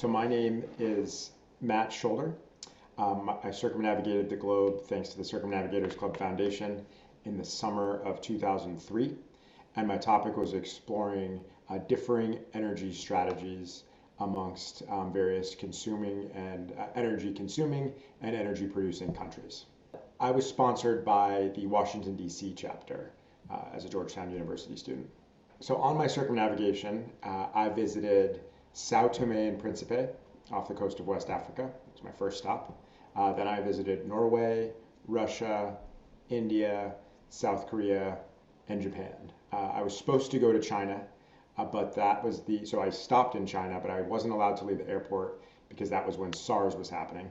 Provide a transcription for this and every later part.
So my name is Matt Scholder. I circumnavigated the globe thanks to the Circumnavigators Club Foundation in the summer of 2003. And my topic was exploring differing energy strategies amongst various consuming and energy consuming and energy producing countries. I was sponsored by the Washington, D.C. chapter as a Georgetown University student. So on my circumnavigation, I visited Sao Tome and Principe off the coast of West Africa. It was my first stop. Then I visited Norway, Russia, India, South Korea, and Japan. I was supposed to go to China, but so I stopped in China, but I wasn't allowed to leave the airport because that was when SARS was happening.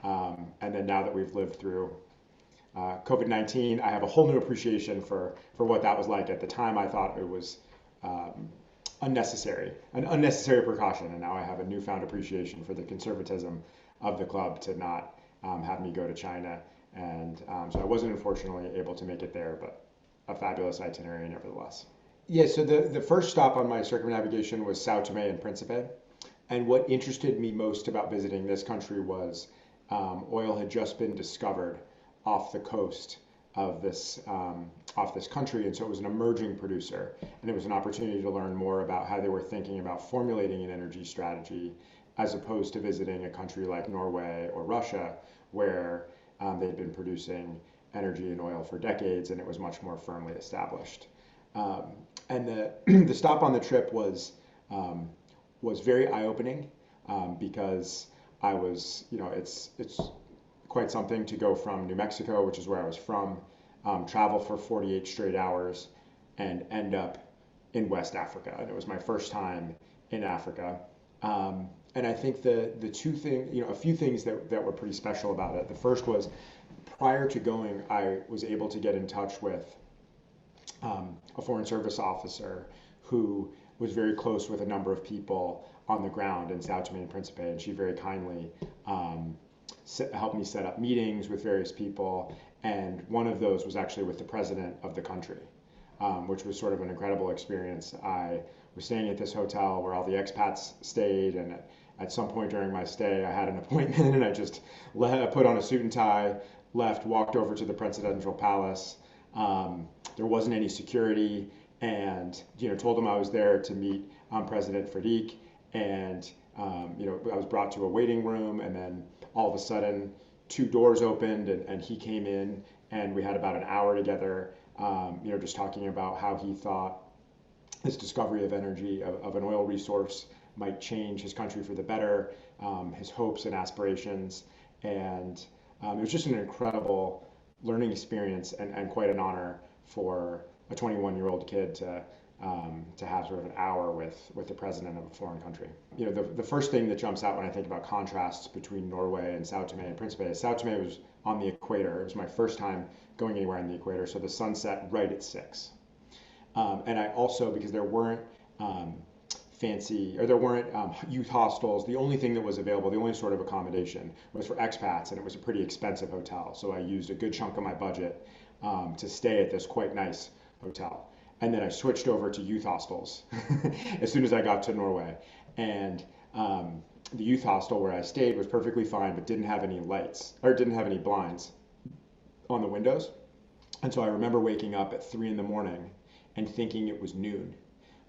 And then now that we've lived through COVID-19, I have a whole new appreciation for what that was like. At the time, I thought it was an unnecessary precaution, and now I have a newfound appreciation for the conservatism of the club to not have me go to China. And so I wasn't unfortunately able to make it there, but a fabulous itinerary nevertheless. Yeah, so the first stop on my circumnavigation was Sao Tome and Principe. And what interested me most about visiting this country was oil had just been discovered off the coast of this country, and so it was an emerging producer, and it was an opportunity to learn more about how they were thinking about formulating an energy strategy, as opposed to visiting a country like Norway or Russia, where they'd been producing energy and oil for decades, and it was much more firmly established. And the stop on the trip was very eye-opening because I was, it's quite something to go from New Mexico, which is where I was from, travel for 48 straight hours, and end up in West Africa. And it was my first time in Africa. And I think the two things, a few things that were pretty special about it. The first was, prior to going, I was able to get in touch with a Foreign Service officer who was very close with a number of people on the ground in Sao Tome and Principe, and she very kindly helped me set up meetings with various people, and one of those was actually with the president of the country, which was sort of an incredible experience. I was staying at this hotel where all the expats stayed, and at some point during my stay, I had an appointment, and I just put on a suit and tie, left, walked over to the presidential palace. There wasn't any security, and told him I was there to meet President Fadik, and I was brought to a waiting room, and then all of a sudden, two doors opened, and he came in, and we had about an hour together, just talking about how he thought this discovery of energy, of an oil resource, might change his country for the better, his hopes and aspirations. And it was just an incredible learning experience and quite an honor for a 21-year-old kid to have sort of an hour with the president of a foreign country. The first thing that jumps out when I think about contrasts between Norway and Sao Tome and Principe is Sao Tome was on the equator. It was my first time going anywhere on the equator, so the sun set right at 6. And I also, because there weren't youth hostels, the only thing that was available, the only sort of accommodation was for expats, and it was a pretty expensive hotel. So I used a good chunk of my budget to stay at this quite nice hotel. And then I switched over to youth hostels as soon as I got to Norway. And the youth hostel where I stayed was perfectly fine, but didn't have any lights, or didn't have any blinds on the windows. And so I remember waking up at 3 in the morning and thinking it was noon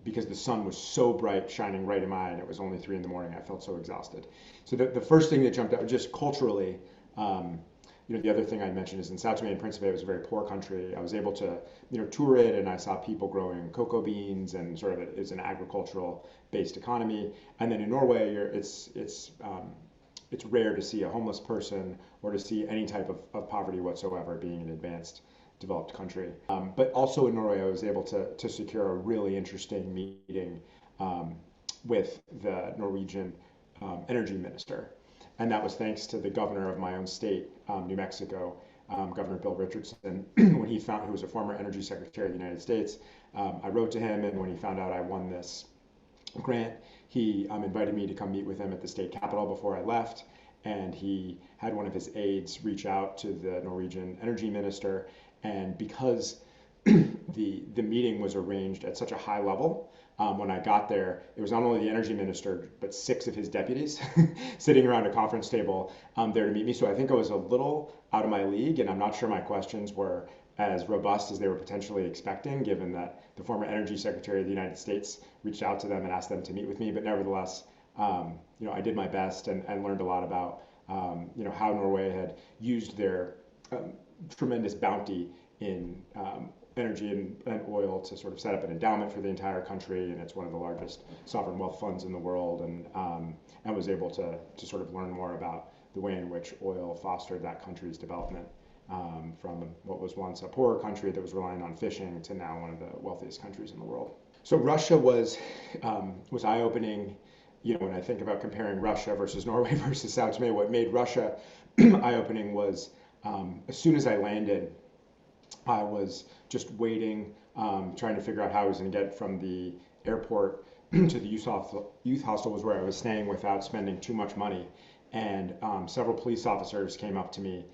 because the sun was so bright, shining right in my eye, and it was only 3 in the morning. I felt so exhausted. So the first thing that jumped out, just culturally, the other thing I mentioned is in Sao Tome and Principe, it was a very poor country. I was able to, tour it, and I saw people growing cocoa beans, and sort of it's an agricultural-based economy. And then in Norway, it's rare to see a homeless person or to see any type of poverty whatsoever, being an advanced, developed country. But also in Norway, I was able to secure a really interesting meeting with the Norwegian energy minister. And that was thanks to the governor of my own state, New Mexico, Governor Bill Richardson, when he found, who was a former energy secretary of the United States. I wrote to him, and when he found out I won this grant, he invited me to come meet with him at the state capitol before I left. And he had one of his aides reach out to the Norwegian energy minister. And because the meeting was arranged at such a high level, when I got there, it was not only the energy minister, but six of his deputies sitting around a conference table there to meet me. So I think I was a little out of my league, and I'm not sure my questions were as robust as they were potentially expecting, given that the former Energy Secretary of the United States reached out to them and asked them to meet with me. But nevertheless, I did my best and learned a lot about how Norway had used their tremendous bounty in energy and oil to sort of set up an endowment for the entire country, and it's one of the largest sovereign wealth funds in the world, and was able to sort of learn more about the way in which oil fostered that country's development, from what was once a poorer country that was relying on fishing to now one of the wealthiest countries in the world. So Russia was eye-opening. When I think about comparing Russia versus Norway versus Sao Tome, what made Russia eye-opening was as soon as I landed, I was just waiting, trying to figure out how I was going to get from the airport to the youth hostel was where I was staying without spending too much money. And several police officers came up to me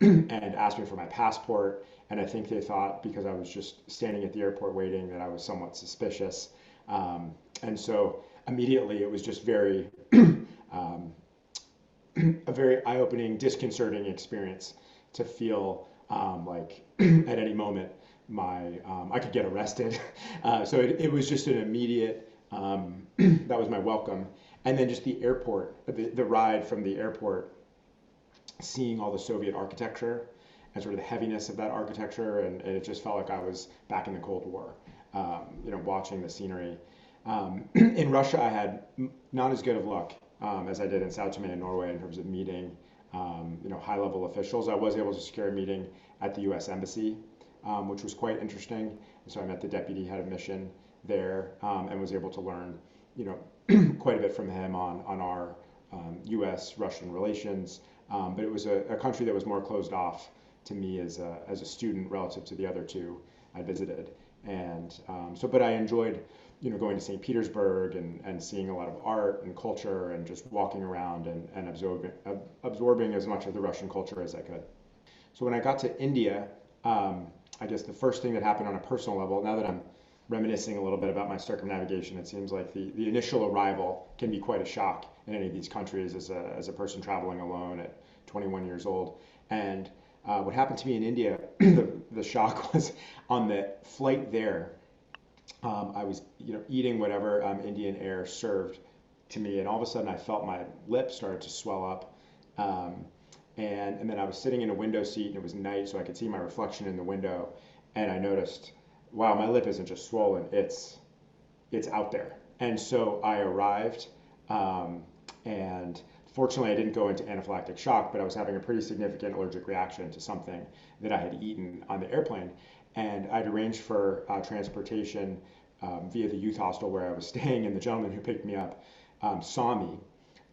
and asked me for my passport. And I think they thought, because I was just standing at the airport waiting, that I was somewhat suspicious. And so immediately it was just very, a very eye-opening, disconcerting experience to feel like at any moment I could get arrested. So it was just an immediate, that was my welcome. And then just the airport, the ride from the airport, seeing all the Soviet architecture and sort of the heaviness of that architecture, and it just felt like I was back in the Cold War, watching the scenery. In Russia, I had not as good of luck as I did in Sao Tome and Norway in terms of meeting high-level officials. I was able to secure a meeting at the U.S. Embassy, which was quite interesting. And so I met the deputy head of mission there, and was able to learn, quite a bit from him on our U.S.-Russian relations. But it was a country that was more closed off to me as a student relative to the other two I visited. And but I enjoyed, going to St. Petersburg and seeing a lot of art and culture and just walking around and absorbing as much of the Russian culture as I could. So when I got to India, I guess the first thing that happened on a personal level, now that I'm reminiscing a little bit about my circumnavigation, it seems like the initial arrival can be quite a shock in any of these countries as a person traveling alone at 21 years old. And what happened to me in India, the shock was on the flight there. I was, eating whatever Indian Air served to me, and all of a sudden I felt my lips started to swell up. And then I was sitting in a window seat, and it was night, so I could see my reflection in the window, and I noticed, wow, my lip isn't just swollen, it's out there. And so I arrived, and fortunately I didn't go into anaphylactic shock, but I was having a pretty significant allergic reaction to something that I had eaten on the airplane. And I'd arranged for transportation via the youth hostel where I was staying, and the gentleman who picked me up saw me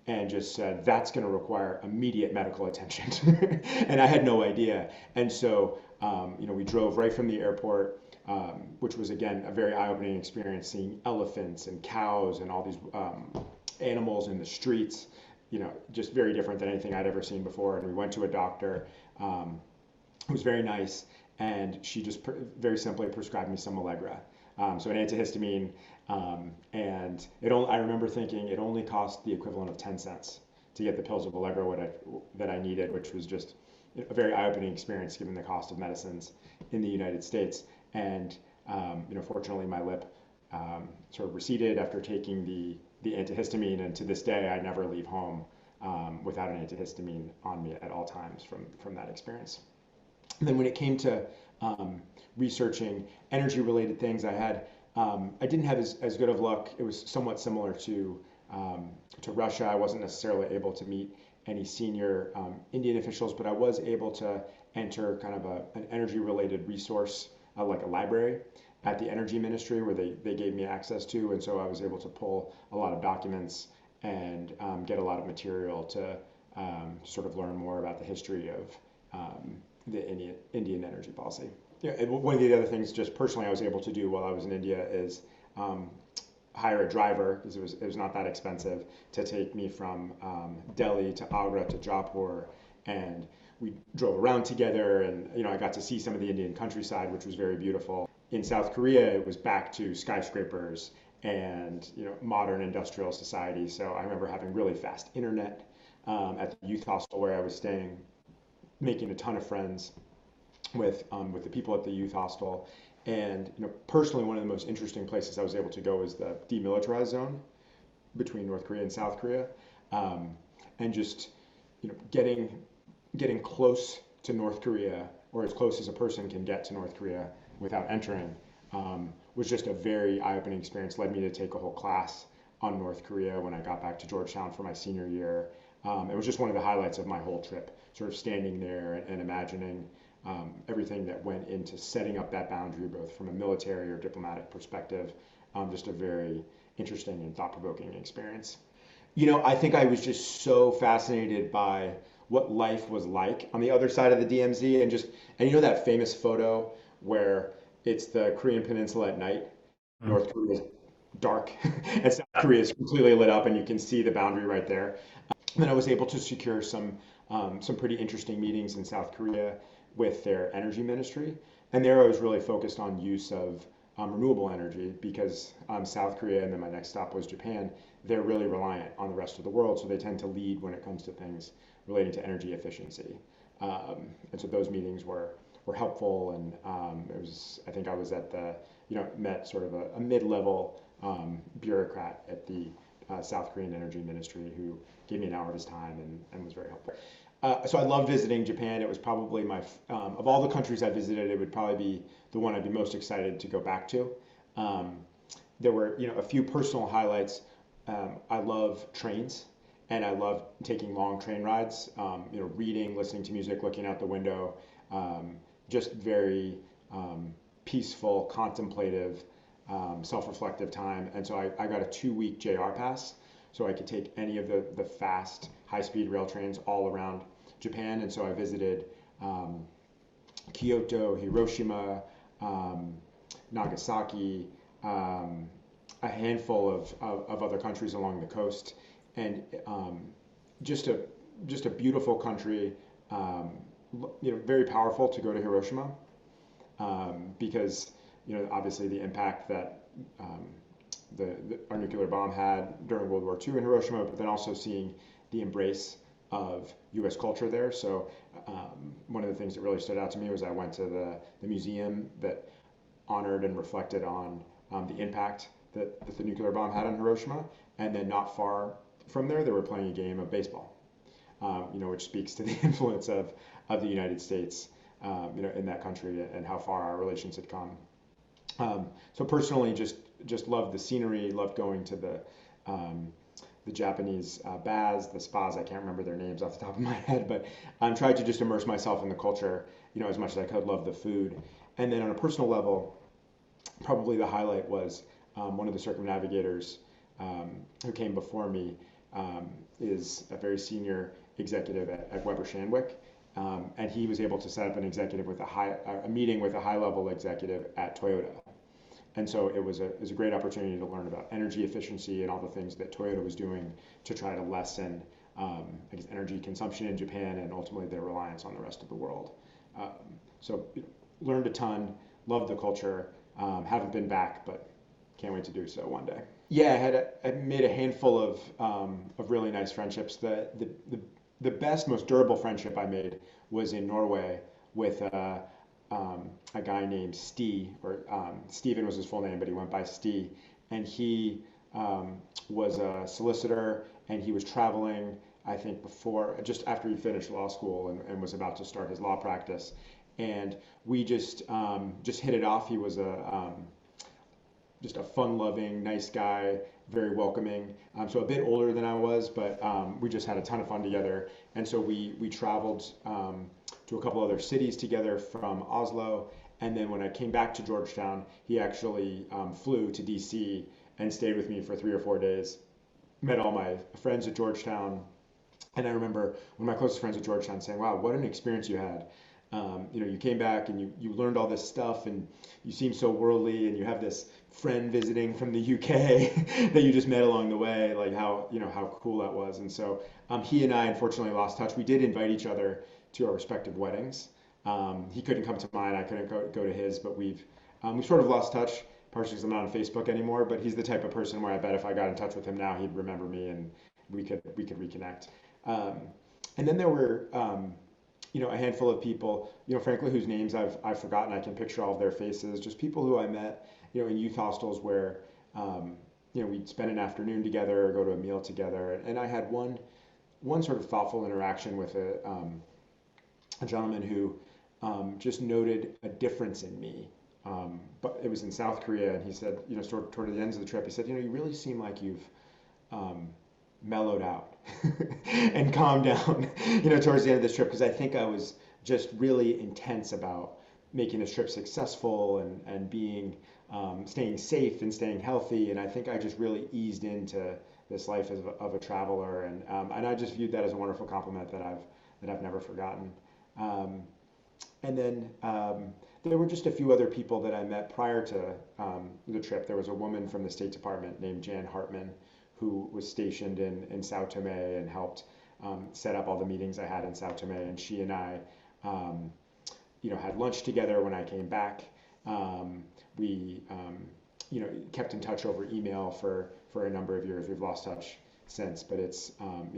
and just said, that's going to require immediate medical attention. And I had no idea. And so, we drove right from the airport, which was, again, a very eye-opening experience, seeing elephants and cows and all these animals in the streets, just very different than anything I'd ever seen before. And we went to a doctor who was very nice, and she just very simply prescribed me some Allegra. So an antihistamine, and I remember thinking it only cost the equivalent of 10 cents to get the pills of Allegra that I needed, which was just a very eye-opening experience given the cost of medicines in the United States. And fortunately my lip sort of receded after taking the antihistamine, and to this day I never leave home without an antihistamine on me at all times from that experience. And then when it came to researching energy-related things, I didn't have as good of luck. It was somewhat similar to Russia. I wasn't necessarily able to meet any senior Indian officials, but I was able to enter kind of an energy-related resource, like a library at the Energy Ministry, where they gave me access to, and so I was able to pull a lot of documents and get a lot of material to sort of learn more about the history of the Indian energy policy. Yeah, one of the other things, just personally, I was able to do while I was in India is hire a driver, because it was not that expensive, to take me from Delhi to Agra to Jaipur, and we drove around together, and I got to see some of the Indian countryside, which was very beautiful. In South Korea, it was back to skyscrapers and modern industrial society. So I remember having really fast internet at the youth hostel where I was staying, making a ton of friends with the people at the youth hostel. And personally, one of the most interesting places I was able to go was the demilitarized zone between North Korea and South Korea, um, and just getting close to North Korea, or as close as a person can get to North Korea without entering, was just a very eye-opening experience. Led me to take a whole class on North Korea when I got back to Georgetown for my senior year. It was just one of the highlights of my whole trip, sort of standing there and imagining everything that went into setting up that boundary, both from a military or diplomatic perspective. Just a very interesting and thought-provoking experience. I think I was just so fascinated by what life was like on the other side of the DMZ, and that famous photo where it's the Korean Peninsula at night, Mm. North Korea is dark, and South Korea is completely lit up, and you can see the boundary right there. And then I was able to secure some pretty interesting meetings in South Korea with their energy ministry, and there I was really focused on use of renewable energy because South Korea, and then my next stop was Japan. They're really reliant on the rest of the world, so they tend to lead when it comes to things relating to energy efficiency. And so those meetings were helpful, and it was I think I was at the met sort of a mid-level bureaucrat at the South Korean Energy Ministry who gave me an hour of his time and was very helpful. So I loved visiting Japan. It was probably of all the countries I visited, it would probably be the one I'd be most excited to go back to. Um, there were, a few personal highlights. I love trains, and I love taking long train rides. Reading, listening to music, looking out the window. Just very peaceful, contemplative, self-reflective time. And so I got a 2-week JR pass, so I could take any of the fast, high-speed rail trains all around Japan. And so I visited Kyoto, Hiroshima, um, Nagasaki, a handful of other countries along the coast, and just a just a beautiful country. Um, Very powerful to go to Hiroshima because obviously the impact that um, our nuclear bomb had during World War II in Hiroshima, but then also seeing the embrace of U.S. culture there. So one of the things that really stood out to me was I went to the museum that honored and reflected on the impact that the nuclear bomb had on Hiroshima, and then not far from there, they were playing a game of baseball, which speaks to the influence of the United States, in that country and how far our relations had come. So personally, just loved the scenery, loved going to the Japanese baths, the spas. I can't remember their names off the top of my head, but tried to just immerse myself in the culture, as much as I could. Love the food, and then on a personal level, probably the highlight was one of the circumnavigators who came before me is a very senior executive at Weber Shandwick, and he was able to set up a meeting with a high level executive at Toyota. And so it was a great opportunity to learn about energy efficiency and all the things that Toyota was doing to try to lessen, I guess, energy consumption in Japan and ultimately their reliance on the rest of the world. Um, so learned a ton, loved the culture, haven't been back, but can't wait to do so one day. Yeah, I made a handful of really nice friendships. The best, most durable friendship I made was in Norway with a guy named Stee, or Stephen was his full name, but he went by Stee, and he was a solicitor, and he was traveling, I think, just after he finished law school and was about to start his law practice, and we just hit it off. He was just a fun-loving, nice guy, very welcoming. So a bit older than I was, but we just had a ton of fun together. And so we traveled to a couple other cities together from Oslo. And then when I came back to Georgetown, he actually flew to DC and stayed with me for 3 or 4 days. Met all my friends at Georgetown, and I remember one of my closest friends at Georgetown saying, "Wow, what an experience you had! You came back and you learned all this stuff, and you seem so worldly, and you have this friend visiting from the UK that you just met along the way. Like how cool that was." And so he and I unfortunately lost touch. We did invite each other to our respective weddings. He couldn't come to mine, I couldn't go to his, but we've sort of lost touch. partially because I'm not on Facebook anymore, but he's the type of person where I bet if I got in touch with him now, he'd remember me and we could reconnect. Um, and then there were a handful of people, frankly, whose names I've forgotten. I can picture all of their faces, just people who I met, in youth hostels where, we'd spend an afternoon together or go to a meal together. And I had one sort of thoughtful interaction with a gentleman who just noted a difference in me. But it was in South Korea, and he said, sort of toward the ends of the trip, he said, you really seem like you've um, mellowed out and calmed down, towards the end of this trip, because I think I was just really intense about making this trip successful and being staying safe and staying healthy, and I think I just really eased into this life of a traveler, and I just viewed that as a wonderful compliment that I've never forgotten. Um, and then there were just a few other people that I met prior to the trip. There was a woman from the State Department named Jan Hartman who was stationed in Sao Tome and helped set up all the meetings I had in Sao Tome. And she and I, had lunch together when I came back. We kept in touch over email for a number of years. We've lost touch since, but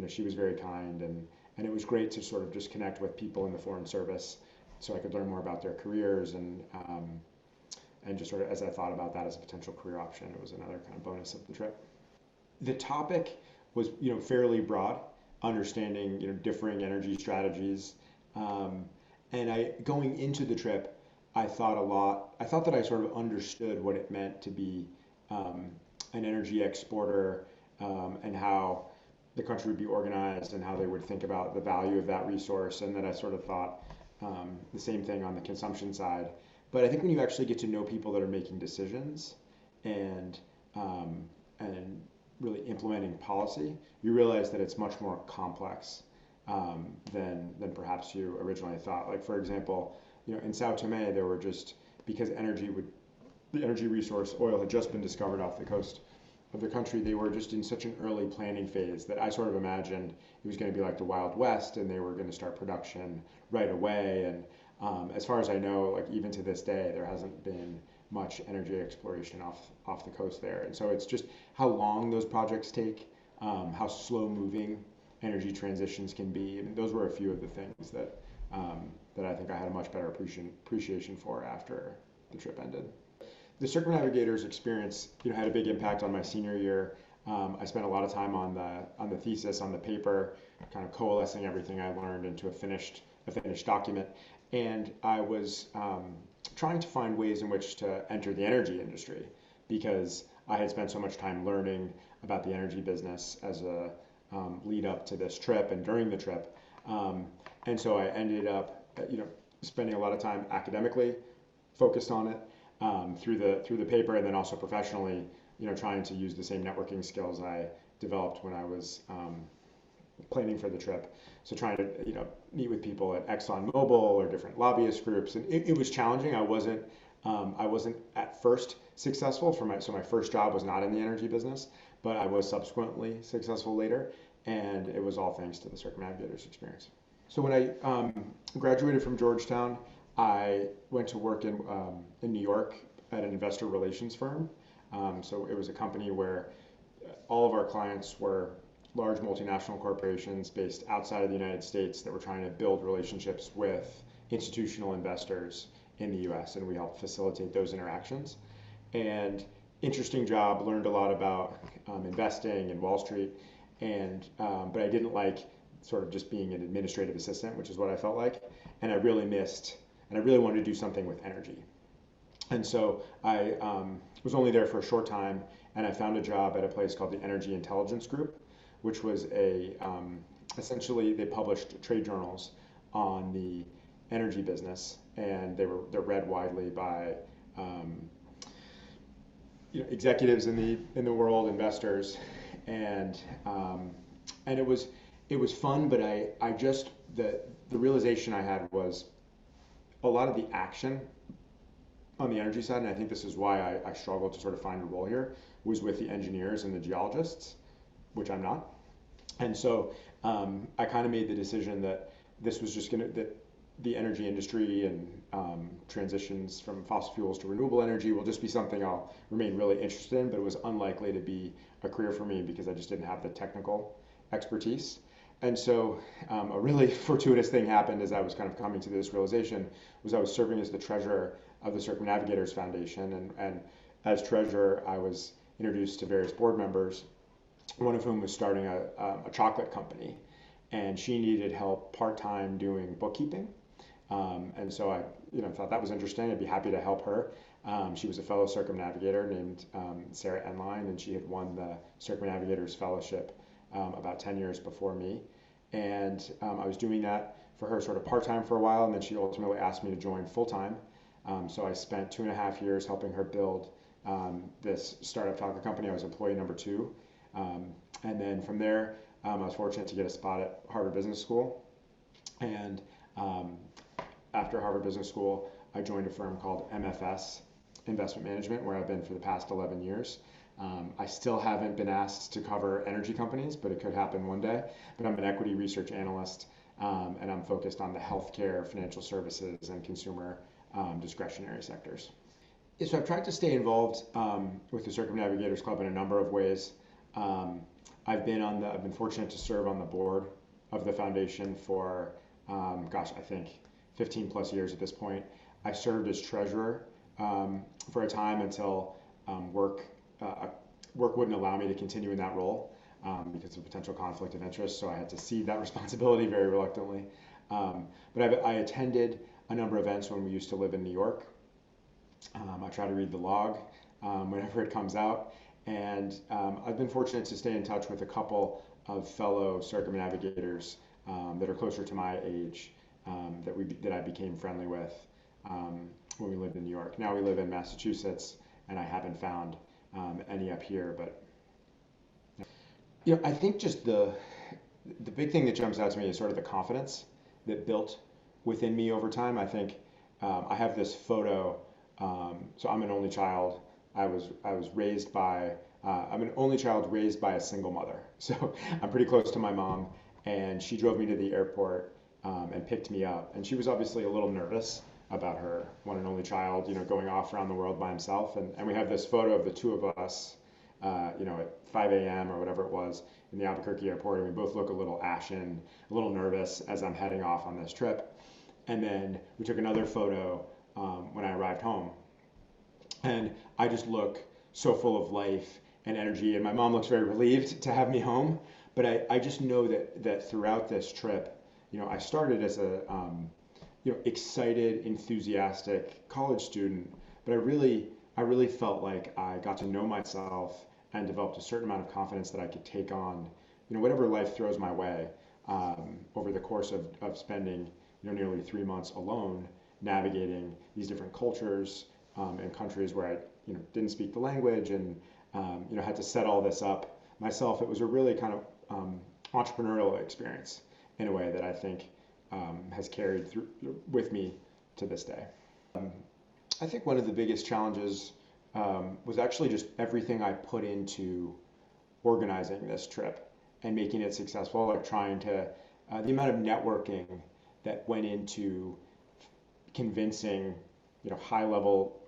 she was very kind, and it was great to sort of just connect with people in the Foreign Service so I could learn more about their careers and just sort of as I thought about that as a potential career option, it was another kind of bonus of the trip. The topic was, fairly broad, understanding, differing energy strategies. And going into the trip, I thought a lot. I thought that I sort of understood what it meant to be an energy exporter, and how the country would be organized and how they would think about the value of that resource. And that I sort of thought the same thing on the consumption side. But I think when you actually get to know people that are making decisions and and really implementing policy, you realize that it's much more complex than perhaps you originally thought. Like for example, in Sao Tome, there were just because the energy resource oil had just been discovered off the coast of the country. They were just in such an early planning phase that I sort of imagined it was going to be like the Wild West, and they were going to start production right away. And as far as I know, like even to this day, there hasn't been much energy exploration off the coast there. And so it's just how long those projects take, how slow moving energy transitions can be. And those were a few of the things that I think I had a much better appreciation for after the trip ended. The circumnavigator's experience, had a big impact on my senior year. I spent a lot of time on the thesis, on the paper, kind of coalescing everything I learned into a finished document. And I was trying to find ways in which to enter the energy industry because I had spent so much time learning about the energy business as a lead up to this trip and during the trip. And so I ended up, spending a lot of time academically focused on it through the paper, and then also professionally, trying to use the same networking skills I developed when I was planning for the trip. So trying to, meet with people at ExxonMobil or different lobbyist groups, and it was challenging. I wasn't at first successful so my first job was not in the energy business, but I was subsequently successful later, and it was all thanks to the circumnavigator's experience. So when I graduated from Georgetown, I went to work in New York at an investor relations firm. So it was a company where all of our clients were large multinational corporations based outside of the United States that were trying to build relationships with institutional investors in the US, and we helped facilitate those interactions. And interesting job, learned a lot about investing in Wall Street, but I didn't like sort of just being an administrative assistant, which is what I felt like, and I really wanted to do something with energy. And so I was only there for a short time, and I found a job at a place called the Energy Intelligence Group, which was essentially they published trade journals on the energy business, and they're read widely by executives in the world, investors, and it was fun, but I just the realization I had was a lot of the action on the energy side, and I think this is why I struggled to sort of find a role here, was with the engineers and the geologists, which I'm not. And so I kind of made the decision that this was just that the energy industry and transitions from fossil fuels to renewable energy will just be something I'll remain really interested in, but it was unlikely to be a career for me because I just didn't have the technical expertise. And so a really fortuitous thing happened as I was kind of coming to this realization was I was serving as the treasurer of the Circumnavigators Foundation. And as treasurer, I was introduced to various board members, one of whom was starting a chocolate company. And she needed help part-time doing bookkeeping. And so I, thought that was interesting. I'd be happy to help her. She was a fellow circumnavigator named Sarah Enline, and she had won the Circumnavigators Fellowship about 10 years before me. And I was doing that for her sort of part-time for a while, and then she ultimately asked me to join full-time. So I spent 2.5 years helping her build this startup chocolate company. I was employee number 2. And then from there, I was fortunate to get a spot at Harvard Business School. And after Harvard Business School, I joined a firm called MFS Investment Management, where I've been for the past 11 years. I still haven't been asked to cover energy companies, but it could happen one day. But I'm an equity research analyst, and I'm focused on the healthcare, financial services, and consumer discretionary sectors. So I've tried to stay involved with the Circumnavigators Club in a number of ways. I've been fortunate to serve on the board of the foundation for, I think 15 plus years at this point. I served as treasurer for a time until work wouldn't allow me to continue in that role because of potential conflict of interest. So I had to cede that responsibility very reluctantly. But I attended a number of events when we used to live in New York. I try to read the log whenever it comes out. And I've been fortunate to stay in touch with a couple of fellow circumnavigators that are closer to my age that I became friendly with when we lived in New York. Now we live in Massachusetts, and I haven't found any up here. But I think just the big thing that jumps out to me is sort of the confidence that built within me over time. I think I have this photo. So I'm an only child. I was raised by I'm an only child raised by a single mother. So I'm pretty close to my mom, and she drove me to the airport and picked me up. And she was obviously a little nervous about her one and only child, going off around the world by himself. And we have this photo of the two of us, at 5 a.m. or whatever it was in the Albuquerque airport, and we both look a little ashen, a little nervous as I'm heading off on this trip. And then we took another photo when I arrived home. And I just look so full of life and energy, and my mom looks very relieved to have me home. But I just know that throughout this trip, I started as a excited, enthusiastic college student, but I really felt like I got to know myself and developed a certain amount of confidence that I could take on, whatever life throws my way, over the course of spending, nearly 3 months alone, navigating these different cultures in countries where I didn't speak the language and had to set all this up myself. It was a really kind of entrepreneurial experience in a way that I think has carried through with me to this day. I think one of the biggest challenges was actually just everything I put into organizing this trip and making it successful, like trying to the amount of networking that went into convincing high level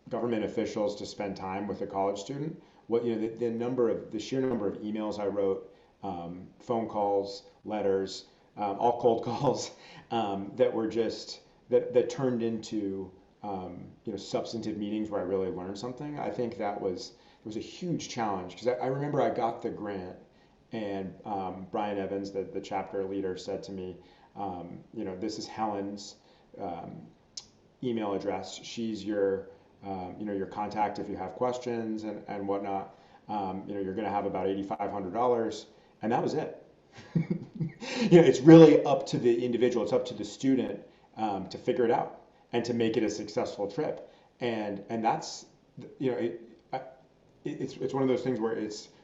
government officials to spend time with a college student. The sheer number of emails I wrote, phone calls, letters, all cold calls that were just that turned into substantive meetings where I really learned something. I think it was a huge challenge because I remember I got the grant, and Brian Evans, the chapter leader, said to me, this is Helen's email address. She's your your contact if you have questions and whatnot. You're going to have about $8,500, and that was it. It's really up to the individual. It's up to the student to figure it out and to make it a successful trip. And that's it's one of those things where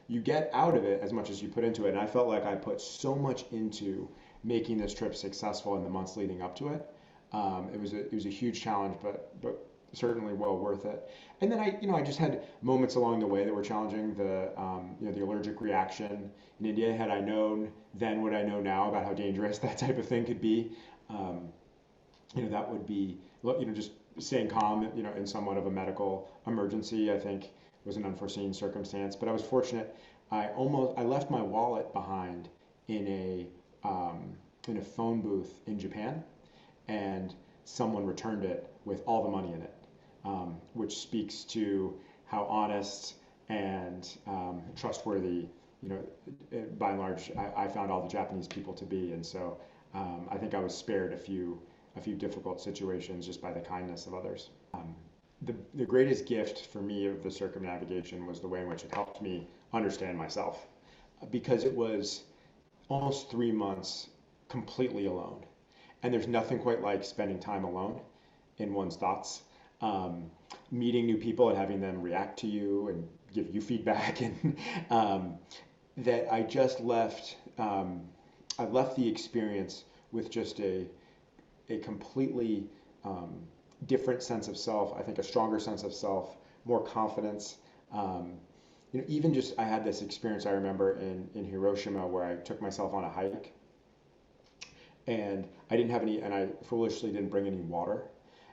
you get out of it as much as you put into it. And I felt like I put so much into making this trip successful in the months leading up to it. It was a huge challenge, but certainly well worth it. And then I just had moments along the way that were challenging. The allergic reaction in India. Had I known then what I know now about how dangerous that type of thing could be, that would be, just staying calm, in somewhat of a medical emergency, I think was an unforeseen circumstance. But I was fortunate. I left my wallet behind in a phone booth in Japan, and someone returned it with all the money in it, which speaks to how honest and trustworthy, by and large, I found all the Japanese people to be. And so I think I was spared a few difficult situations just by the kindness of others. The greatest gift for me of the circumnavigation was the way in which it helped me understand myself, because it was almost 3 months completely alone. And there's nothing quite like spending time alone in one's thoughts, meeting new people and having them react to you and give you feedback. And that I just left, I left the experience with just a completely different sense of self. I think a stronger sense of self, more confidence. Even just I had this experience I remember in Hiroshima where I took myself on a hike, and I didn't have any, and I foolishly didn't bring any water.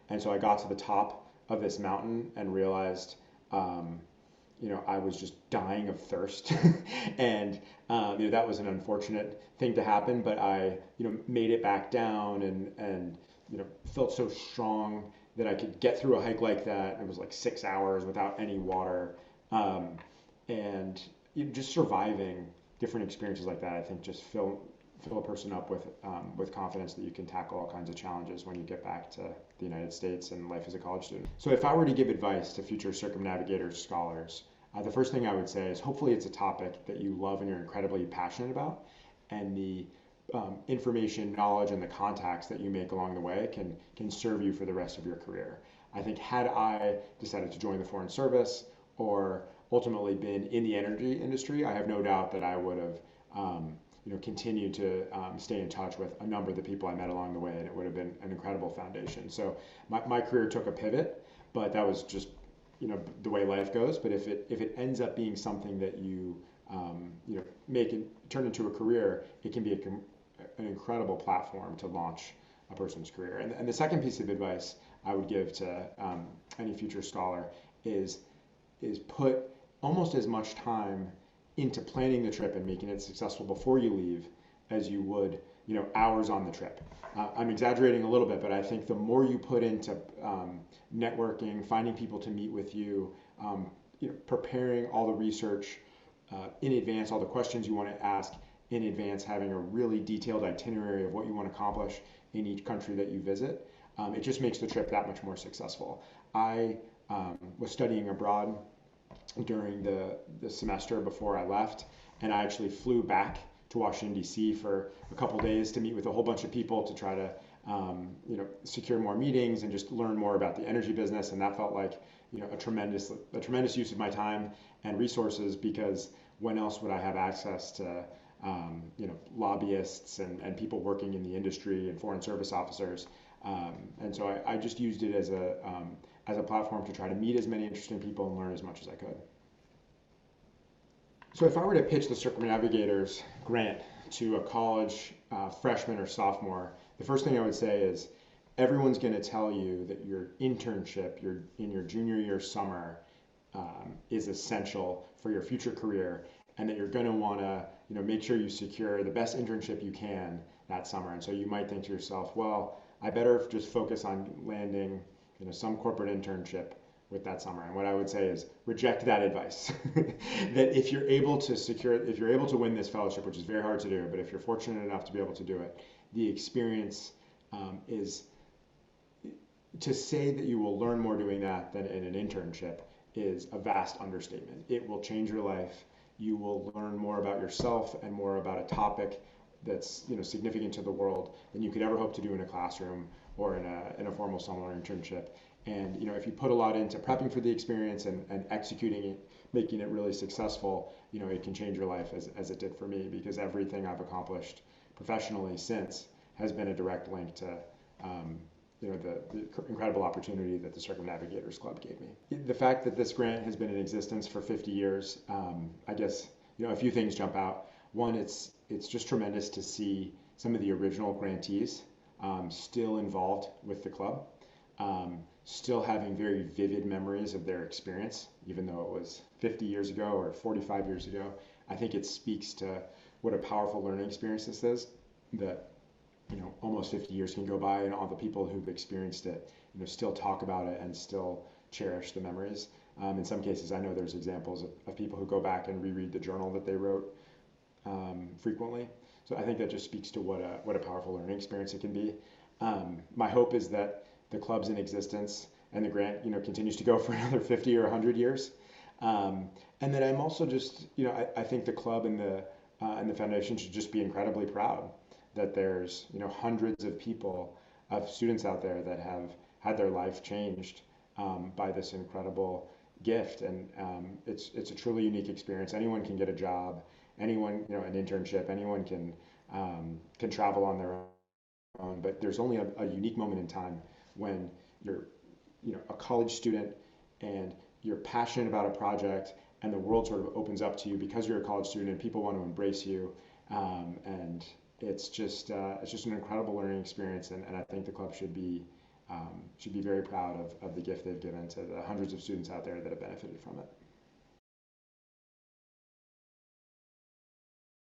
And so I got to the top of this mountain and realized, I was just dying of thirst. And, that was an unfortunate thing to happen, but I, made it back down and, felt so strong that I could get through a hike like that. It was like 6 hours without any water. And just surviving different experiences like that, I think just fill a person up with confidence that you can tackle all kinds of challenges when you get back to the United States and life as a college student. So if I were to give advice to future circumnavigators, scholars, the first thing I would say is hopefully it's a topic that you love and you're incredibly passionate about, and the information, knowledge, and the contacts that you make along the way can serve you for the rest of your career. I think had I decided to join the Foreign Service or ultimately been in the energy industry, I have no doubt that I would have continue to stay in touch with a number of the people I met along the way, and it would have been an incredible foundation. So my career took a pivot, but that was just the way life goes. But if it ends up being something that you make it turn into a career, it can be an incredible platform to launch a person's career. And the second piece of advice I would give to any future scholar is put almost as much time into planning the trip and making it successful before you leave as you would, hours on the trip. I'm exaggerating a little bit, but I think the more you put into networking, finding people to meet with you, preparing all the research in advance, all the questions you want to ask in advance, having a really detailed itinerary of what you want to accomplish in each country that you visit, it just makes the trip that much more successful. I was studying abroad during the semester before I left, and I actually flew back to Washington, D.C. for a couple days to meet with a whole bunch of people to try to secure more meetings and just learn more about the energy business. And that felt like a tremendous use of my time and resources, because when else would I have access to lobbyists and people working in the industry and foreign service officers. And so I just used it as a platform to try to meet as many interesting people and learn as much as I could. So if I were to pitch the Circumnavigators grant to a college freshman or sophomore, the first thing I would say is everyone's going to tell you that your internship in your junior year summer is essential for your future career, and that you're going to want to make sure you secure the best internship you can that summer. And so you might think to yourself, well, I better just focus on landing some corporate internship with that summer. And what I would say is reject that advice. That if you're able to win this fellowship, which is very hard to do, but if you're fortunate enough to be able to do it, the experience is, to say that you will learn more doing that than in an internship is a vast understatement. It will change your life. You will learn more about yourself and more about a topic that's significant to the world than you could ever hope to do in a classroom or in a formal summer internship. And if you put a lot into prepping for the experience and executing it, making it really successful, it can change your life as it did for me, because everything I've accomplished professionally since has been a direct link to the incredible opportunity that the Circumnavigators Club gave me. The fact that this grant has been in existence for 50 years, I guess a few things jump out. One, it's just tremendous to see some of the original grantees still involved with the club, still having very vivid memories of their experience, even though it was 50 years ago or 45 years ago. I think it speaks to what a powerful learning experience this is, that almost 50 years can go by and all the people who've experienced it, still talk about it and still cherish the memories. In some cases, I know there's examples of people who go back and reread the journal that they wrote frequently. So I think that just speaks to what a powerful learning experience it can be. My hope is that the club's in existence and the grant, continues to go for another 50 or 100 years. And then I'm also just, I think the club and the foundation should just be incredibly proud that there's, hundreds of people, of students out there that have had their life changed by this incredible gift. And it's a truly unique experience. Anyone can get a job, anyone, an internship, anyone can travel on their own. But there's only a unique moment in time when you're, a college student and you're passionate about a project and the world sort of opens up to you because you're a college student and people want to embrace you. And it's just an incredible learning experience. And I think the club should be very proud of the gift they've given to the hundreds of students out there that have benefited from it.